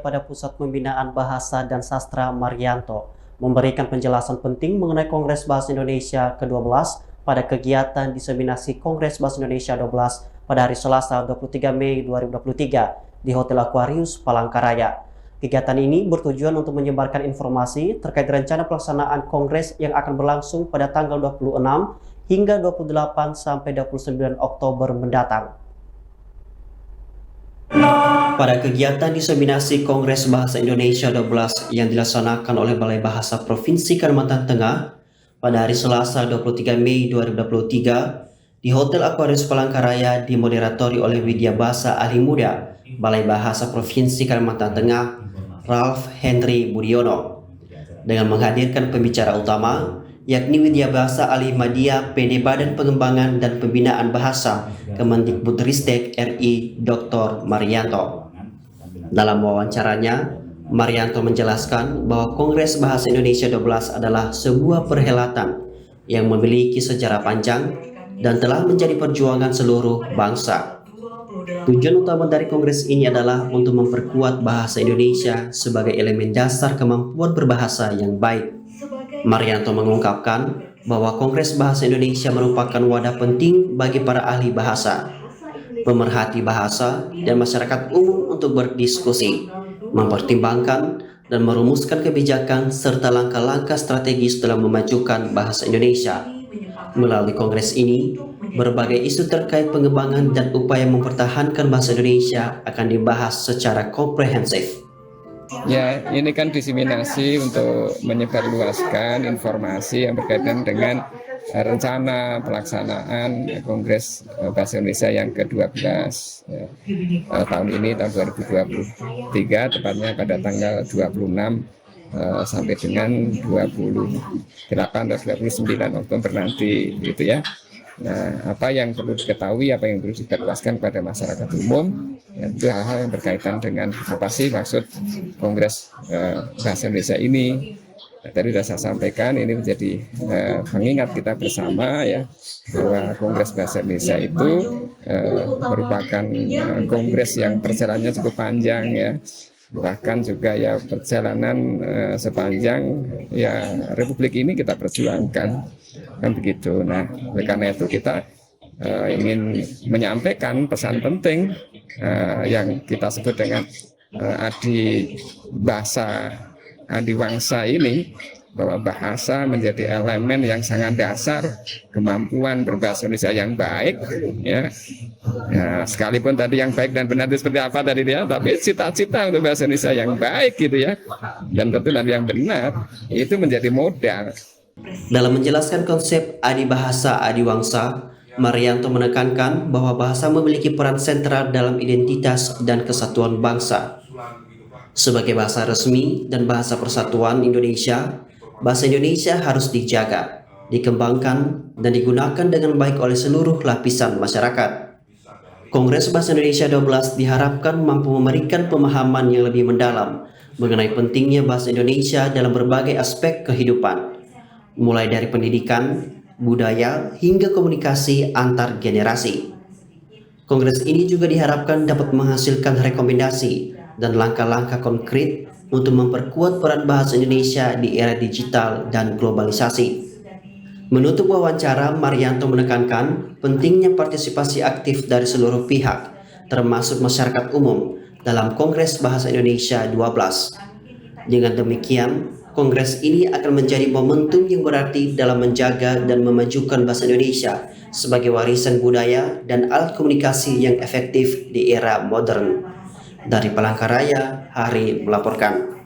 pada Pusat Pembinaan Bahasa dan Sastra Marianto memberikan penjelasan penting mengenai Kongres Bahasa Indonesia ke-12 pada kegiatan diseminasi Kongres Bahasa Indonesia 12 pada hari Selasa 23 Mei 2023 di Hotel Aquarius, Palangkaraya. Kegiatan ini bertujuan untuk menyebarkan informasi terkait rencana pelaksanaan Kongres yang akan berlangsung pada tanggal 26 hingga 28 sampai 29 Oktober mendatang. Pada kegiatan diseminasi Kongres Bahasa Indonesia 12 yang dilaksanakan oleh Balai Bahasa Provinsi Kalimantan Tengah pada hari Selasa 23 Mei 2023 di Hotel Aquarius Palangkaraya dimoderatori oleh Widya Basa Ahli Muda Balai Bahasa Provinsi Kalimantan Tengah, Ralph Henry Budiono, dengan menghadirkan pembicara utama yakni Widya Basa Ahli Madya PD Badan Pengembangan dan Pembinaan Bahasa Kemendikbudristek RI Dr. Marianto. Dalam wawancaranya, Marianto menjelaskan bahwa Kongres Bahasa Indonesia 12 adalah sebuah perhelatan yang memiliki sejarah panjang dan telah menjadi perjuangan seluruh bangsa. Tujuan utama dari kongres ini adalah untuk memperkuat bahasa Indonesia sebagai elemen dasar kemampuan berbahasa yang baik. Marianto mengungkapkan bahwa Kongres Bahasa Indonesia merupakan wadah penting bagi para ahli bahasa, pemerhati bahasa, dan masyarakat umum untuk berdiskusi, mempertimbangkan, dan merumuskan kebijakan serta langkah-langkah strategis dalam memajukan bahasa Indonesia. Melalui kongres ini, berbagai isu terkait pengembangan dan upaya mempertahankan bahasa Indonesia akan dibahas secara komprehensif. Ya, ini kan diseminasi untuk menyebarluaskan informasi yang berkaitan dengan rencana pelaksanaan Kongres Bahasa Indonesia yang ke-12 ya. Tahun ini, tahun 2023, tepatnya pada tanggal 26 sampai dengan 28 atau 29 Oktober nanti gitu ya. Nah, apa yang perlu diketahui, apa yang perlu dijelaskan kepada masyarakat umum, ya, itu hal-hal yang berkaitan dengan apa sih maksud Kongres Bahasa Indonesia ini. Nah, tadi sudah saya sampaikan, ini menjadi pengingat kita bersama ya, bahwa Kongres Bahasa Indonesia itu merupakan kongres yang perjalanannya cukup panjang ya. Bahkan juga ya perjalanan sepanjang ya Republik ini kita perjuangkan kan begitu. Nah, oleh karena itu kita ingin menyampaikan pesan penting yang kita sebut dengan adi bahasa adiwangsa ini, bahwa bahasa menjadi elemen yang sangat dasar kemampuan berbahasa Indonesia yang baik ya. Ya, sekalipun tadi yang baik dan benar itu seperti apa tadi dia, tapi cita-cita untuk bahasa Indonesia yang baik gitu ya, dan tentu nanti yang benar itu menjadi modal. Dalam menjelaskan konsep adi bahasa adiwangsa, Marianto menekankan bahwa bahasa memiliki peran sentral dalam identitas dan kesatuan bangsa. Sebagai bahasa resmi dan bahasa persatuan Indonesia, bahasa Indonesia harus dijaga, dikembangkan, dan digunakan dengan baik oleh seluruh lapisan masyarakat. Kongres Bahasa Indonesia 12 diharapkan mampu memberikan pemahaman yang lebih mendalam mengenai pentingnya bahasa Indonesia dalam berbagai aspek kehidupan, mulai dari pendidikan, budaya, hingga komunikasi antar generasi. Kongres ini juga diharapkan dapat menghasilkan rekomendasi dan langkah-langkah konkret untuk memperkuat peran bahasa Indonesia di era digital dan globalisasi. Menutup wawancara, Marianto menekankan pentingnya partisipasi aktif dari seluruh pihak, termasuk masyarakat umum, dalam Kongres Bahasa Indonesia 12. Dengan demikian, Kongres ini akan menjadi momentum yang berarti dalam menjaga dan memajukan bahasa Indonesia sebagai warisan budaya dan alat komunikasi yang efektif di era modern. Dari Palangkaraya, Hari melaporkan.